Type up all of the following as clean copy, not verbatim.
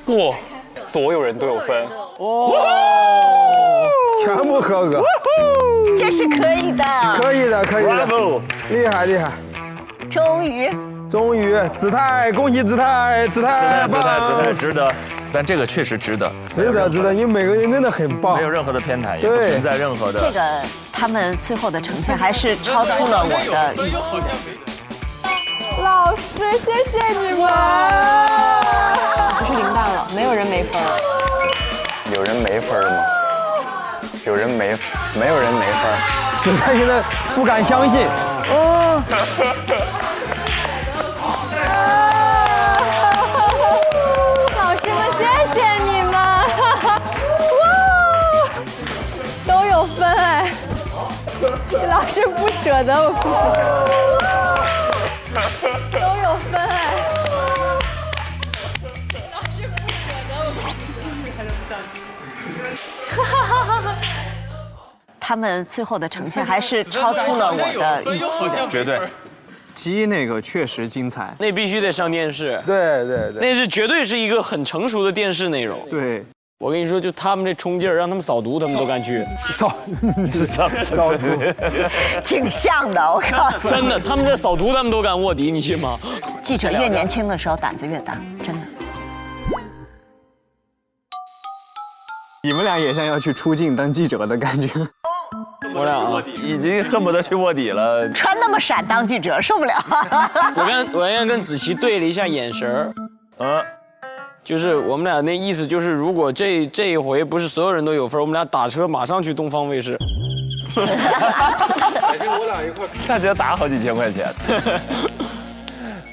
哇，所有人都有分。全部合格，这是可以的，可以的，可以的， Bravo 厉害厉害！终于，子泰，恭喜子泰，子泰棒，值得。但这个确实值得，值得，因为每个人真的很棒，没有任何的偏袒，也不存在任何的。这个他们最后的呈现还是超出了我的预期的。老师，谢谢你们。不是0大了，没有人没分。有人没分吗？有人没有人没分。子泰现在不敢相信，老师们，谢谢你们。哇，都有分哎。老师不舍得我。都有分哎。老师不舍得我。他们最后的呈现还是超出了我的预期的，绝对。鸡那个确实精彩，那必须得上电视。对，那是绝对是一个很成熟的电视内容。对，我跟你说，就他们这冲劲儿，让他们扫毒，他们都敢去。扫毒，挺像的，我告诉你。真的，他们这扫毒，他们都敢卧底，你信吗？记者越年轻的时候胆子越大，真的。你们俩也像要去出境当记者的感觉。我俩啊，已经恨不得去卧底了。穿那么闪当记者受不了。我刚才跟子琪对了一下眼神儿，就是我们俩那意思就是，如果这一回不是所有人都有分，我们俩打车马上去东方卫视。改天我俩一块。那就要打好几千块钱。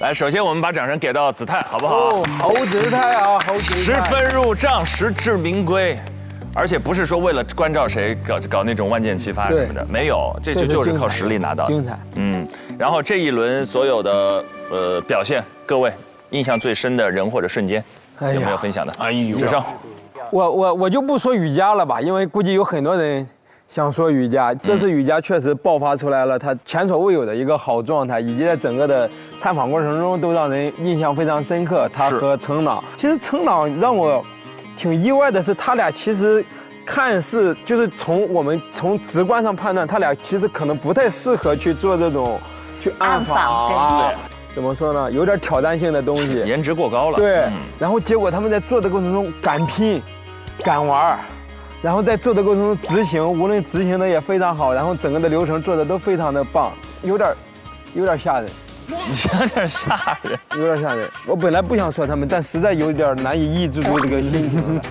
来，首先我们把掌声给到子泰，好不好？好子泰啊，好子泰10分入账，实至名归。而且不是说为了关照谁搞那种万箭齐发什么的，没有，这就是靠实力拿到的。精彩。然后这一轮所有的表现，各位印象最深的人或者瞬间，有没有分享的？哎呦，举手。我就不说瑜伽了吧，因为估计有很多人想说瑜伽。这次瑜伽确实爆发出来了它前所未有的一个好状态，以及在整个的探访过程中都让人印象非常深刻。他和程朗，其实程朗让我挺意外的是，他俩其实看似就是从直观上判断，他俩其实可能不太适合去做这种去暗访啊，怎么说呢，有点挑战性的东西，颜值过高了。对，然后结果他们在做的过程中敢拼、敢玩，然后在做的过程中执行，无论执行的也非常好，然后整个的流程做的都非常的棒，有点吓人。有点吓人，有点吓人。我本来不想说他们，但实在有点难以抑制住这个心情了。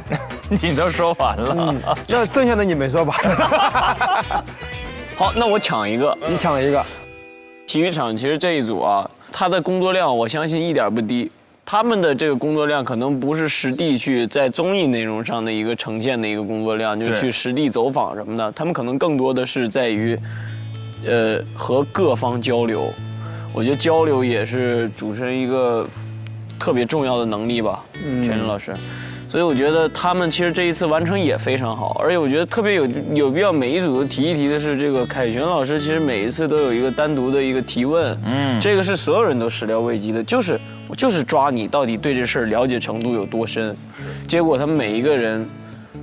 你都说完了，那剩下的你们说吧。好，那我抢一个，你抢一个。体育场其实这一组啊，他的工作量我相信一点不低。他们的这个工作量可能不是实地去在综艺内容上的一个呈现的一个工作量，就是去实地走访什么的。他们可能更多的是在于，和各方交流。我觉得交流也是主持人一个特别重要的能力吧，全真老师。所以我觉得他们其实这一次完成也非常好，而且我觉得特别有必要每一组都提一提的是，这个凯旋老师其实每一次都有一个单独的一个提问，这个是所有人都始料未及的，就是抓你到底对这事儿了解程度有多深，结果他们每一个人。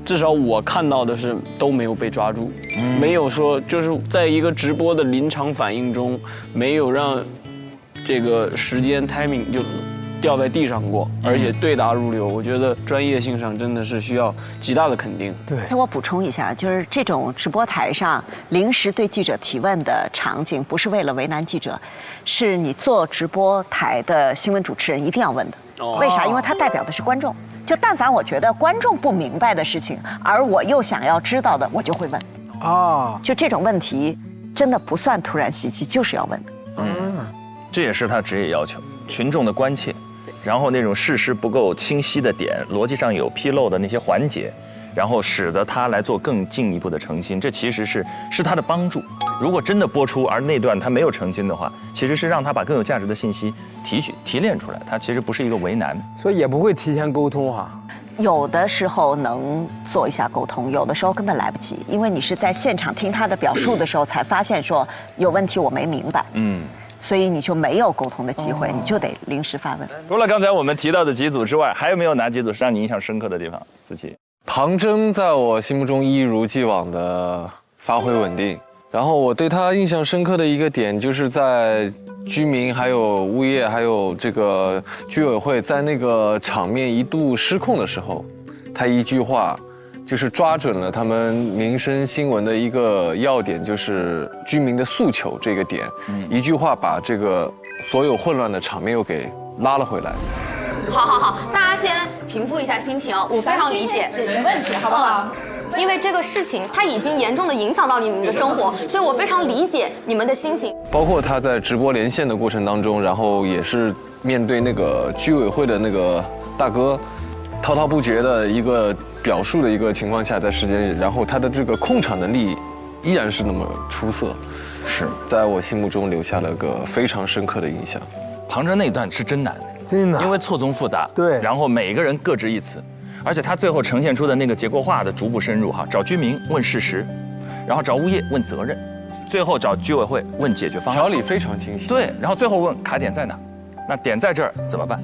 至少我看到的是都没有被抓住，没有说就是在一个直播的临场反应中，没有让这个时间 timing 就掉在地上过，而且对答如流。我觉得专业性上真的是需要极大的肯定。对，那我补充一下，就是这种直播台上临时对记者提问的场景，不是为了为难记者，是你做直播台的新闻主持人一定要问的。为啥？因为它代表的是观众。就但凡我觉得观众不明白的事情，而我又想要知道的，我就会问。就这种问题，真的不算突然袭击，就是要问的。这也是他职业要求，群众的关切，然后那种事实不够清晰的点，逻辑上有纰漏的那些环节，然后使得他来做更进一步的澄清，这其实是他的帮助。如果真的播出而那段他没有澄清的话，其实是让他把更有价值的信息提炼出来，他其实不是一个为难，所以也不会提前沟通哈。有的时候能做一下沟通，有的时候根本来不及，因为你是在现场听他的表述的时候才发现说有问题我没明白。所以你就没有沟通的机会，你就得临时发问。除了刚才我们提到的几组之外，还有没有哪几组是让你印象深刻的地方？子琪，庞征在我心目中一如既往的发挥稳定，然后我对他印象深刻的一个点就是在居民还有物业还有这个居委会在那个场面一度失控的时候，他一句话就是抓准了他们民生新闻的一个要点，就是居民的诉求这个点，一句话把这个所有混乱的场面又给拉了回来。好，大家先平复一下心情，我非常理解，解决问题好不好？因为这个事情它已经严重的影响到你们的生活，所以我非常理解你们的心情。包括他在直播连线的过程当中，然后也是面对那个居委会的那个大哥，滔滔不绝的一个表述的一个情况下，在时间里，然后他的这个控场能力依然是那么出色，是在我心目中留下了个非常深刻的印象。庞征那一段是真难，真的，因为错综复杂，对，然后每一个人各执一词，而且他最后呈现出的那个结构化的逐步深入哈，找居民问事实，然后找物业问责任，最后找居委会问解决方案，条理非常清晰。对，然后最后问卡点在哪，那点在这儿怎么办？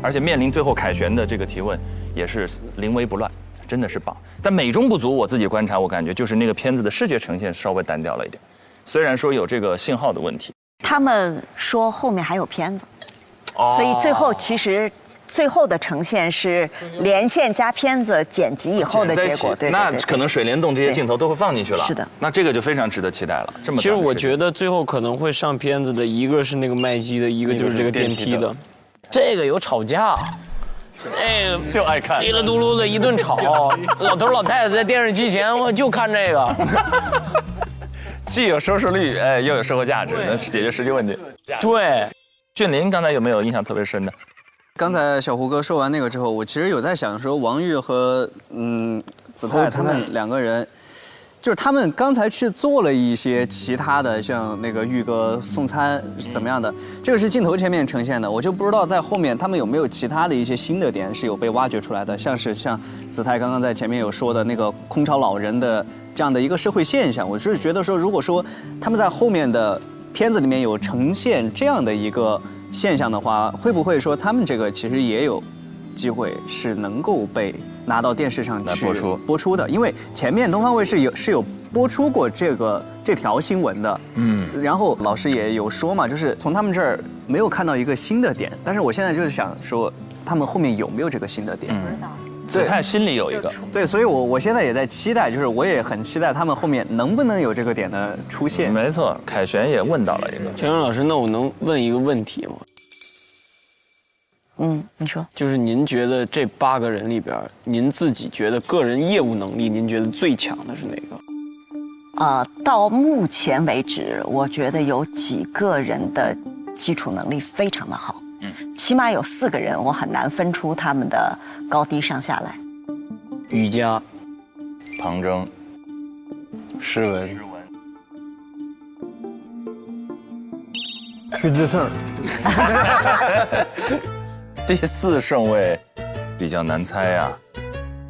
而且面临最后凯旋的这个提问，也是临危不乱，真的是棒。但美中不足，我自己观察，我感觉就是那个片子的视觉呈现稍微单调了一点，虽然说有这个信号的问题。他们说后面还有片子，所以最后其实最后的呈现是连线加片子剪辑以后的结果。对，那可能水帘洞这些镜头都会放进去了。是的，那这个就非常值得期待了。这么其实我觉得最后可能会上片子的一个是那个卖鸡的，一个就是这个电梯的。这个有吵架，哎，就爱看滴了嘟噜的一顿吵，老头老太太在电视机前我就看这个。既有收视率，哎，又有社会价值，能解决实际问题。对，俊林刚才有没有印象特别深的？刚才小胡哥说完那个之后，我其实有在想说，王玉和子泰他们两个人，就是他们刚才去做了一些其他的，像那个玉哥送餐怎么样的，这个是镜头前面呈现的，我就不知道在后面他们有没有其他的一些新的点是有被挖掘出来的，像子泰刚刚在前面有说的那个空巢老人的这样的一个社会现象，我是觉得说，如果说他们在后面的片子里面有呈现这样的一个现象的话，会不会说他们这个其实也有机会是能够被拿到电视上去播出的？因为前面东方卫视是有播出过这条新闻的，然后老师也有说嘛，就是从他们这儿没有看到一个新的点，但是我现在就是想说，他们后面有没有这个新的点？不知道。子泰心里有一个，对，所以我现在也在期待，就是我也很期待他们后面能不能有这个点的出现。没错，凯旋也问到了一个。全勇老师，那我能问一个问题吗？你说，就是您觉得这8个人里边，您自己觉得个人业务能力，您觉得最强的是哪个？到目前为止，我觉得有几个人的基础能力非常的好。起码有4个人，我很难分出他们的高低上下来。瑜伽、庞征、诗文、徐志胜。第4顺位比较难猜呀，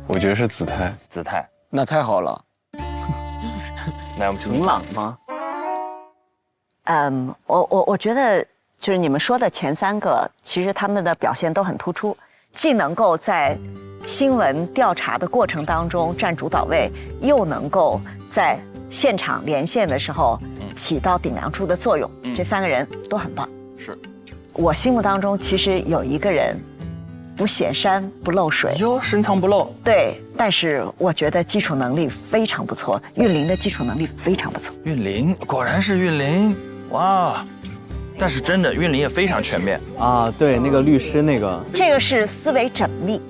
我觉得是子泰。子泰，那太好了。来，我们明朗吗？我觉得就是你们说的前3个，其实他们的表现都很突出，既能够在新闻调查的过程当中占主导位，又能够在现场连线的时候起到顶梁柱的作用。这3个人都很棒。是，我心目当中其实有一个人不显山不漏水，哟，深藏不露。对，但是我觉得基础能力非常不错，韵玲的基础能力非常不错。韵玲果然是韵玲，哇！但是真的，韵玲也非常全面啊。对，那个律师那个，这个是思维缜密。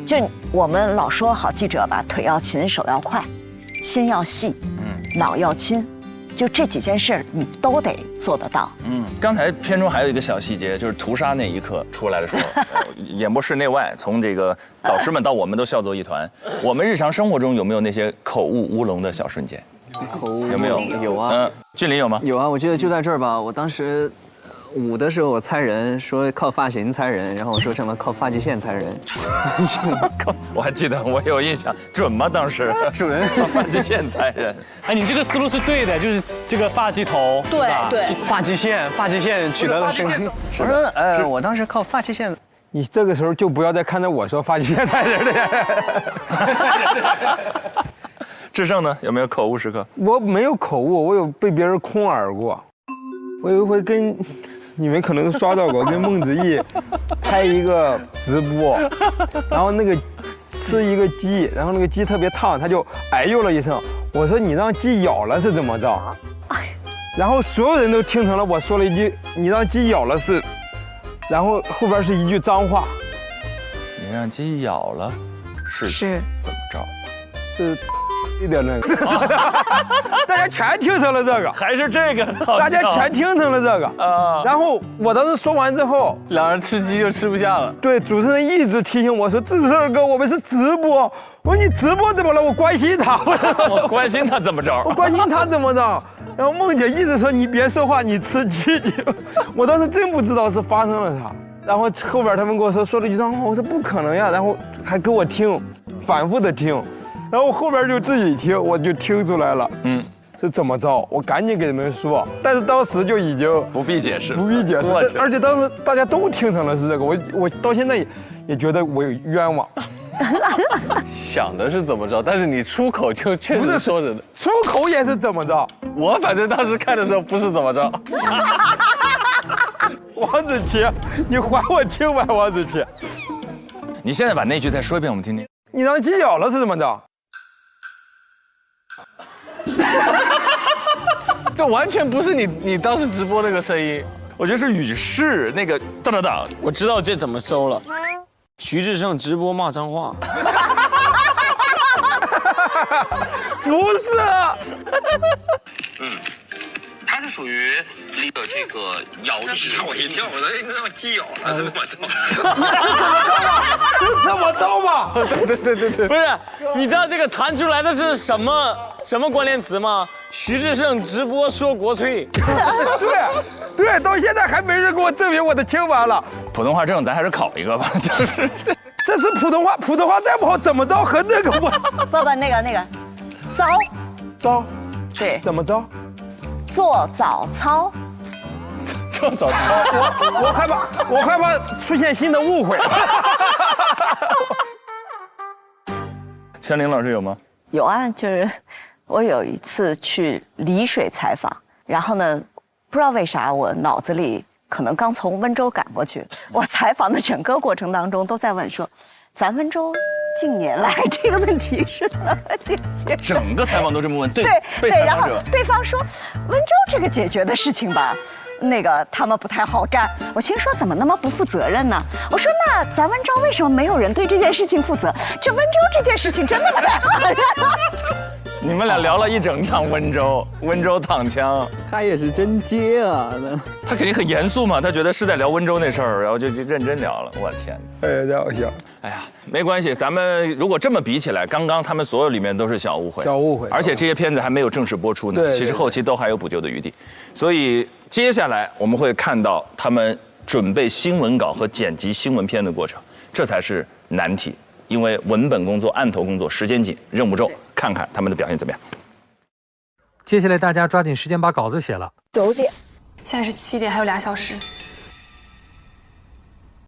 就我们老说好记者吧，腿要勤，手要快，心要细，脑要清，就这几件事你都得做得到。刚才片中还有一个小细节，就是屠杀那一刻出来的时候，演播室内外，从这个导师们到我们都笑作一团。我们日常生活中有没有那些口误乌龙的小瞬间？口误有没有？有啊。俊林有吗？有啊，我记得就在这儿吧。我当时舞的时候我猜人，说靠发型猜人，然后我说成了靠发际线猜人。我还记得，我有印象，准吗？当时准，靠发际线猜人。哎，你这个思路是对的，就是这个发际头，对对，发际线取得了胜利。我说我当时靠发际线。你这个时候就不要再看着我说发际线猜人了。智胜呢？有没有口误时刻？我没有口误，我有被别人空耳过。我有一回跟你们可能刷到过，跟孟子义拍一个直播，然后那个吃一个鸡，然后那个鸡特别烫，他就哎呦了一声。我说你让鸡咬了是怎么着？然后所有人都听成了我说了一句你让鸡咬了是，然后后边是一句脏话。你让鸡咬了是怎么着？是。的那个，大家全听成了这个，还是这个，大家全听成了这个啊。然后我当时说完之后，两人吃鸡就吃不下了。对，主持人一直提醒我说：“智胜哥，我们是直播。”我说：“你直播怎么了？我关心他。”我关心他怎么着？我关心他怎么着？然后梦姐一直说：“你别说话，你吃鸡。”我当时真不知道是发生了啥。然后后边他们跟我说了一句脏话，我说不可能呀，然后还给我听，反复的听。然后后边就自己听，我就听出来了，是怎么着？我赶紧给你们说，但是当时就已经不必解释，而且当时大家都听成了是这个，我到现在也觉得我有冤枉。想的是怎么着，但是你出口就确实说着的，出口也是怎么着？我反正当时看的时候不是怎么着。王子琪，你还我清白，王子琪。你现在把那句再说一遍，我们听听。你让鸡咬了是怎么着？这完全不是你当时直播那个声音，我觉得是语势那个当当当。我知道这怎么收了。徐志胜直播骂脏话。不是。他是属于这个咬地，吓我一跳，我说那让鸡咬了是怎么着？是这么着吗？对，不是，你知道这个弹出来的是什么关联词吗？徐志胜直播说国粹。对，到现在还没人给我证明我的清白了。普通话证咱还是考一个吧，就是。这是普通话再不好怎么着和那个不？不那个，糟，对，怎么着？做早操。做早操，我害怕出现新的误会。千灵老师有吗？有啊，就是我有一次去丽水采访，然后呢，不知道为啥我脑子里可能刚从温州赶过去，我采访的整个过程当中都在问说，咱温州近年来这个问题是怎么解决？整个采访都这么问，对，然后对方说，温州这个解决的事情吧，那个他们不太好干。我心说怎么那么不负责任呢？我说那咱温州为什么没有人对这件事情负责？这温州这件事情真的不太好干。你们俩聊了一整场温州躺枪，他也是真接啊，他肯定很严肃嘛，他觉得是在聊温州那事儿，然后就认真聊了。我天，太好笑。哎呀，没关系，咱们如果这么比起来，刚刚他们所有里面都是小误会，而且这些片子还没有正式播出呢，其实后期都还有补救的余地。所以接下来我们会看到他们准备新闻稿和剪辑新闻片的过程，这才是难题。因为文本工作、案头工作时间紧，任务重，看看他们的表现怎么样。接下来大家抓紧时间把稿子写了。9点，现在是7点，还有2小时。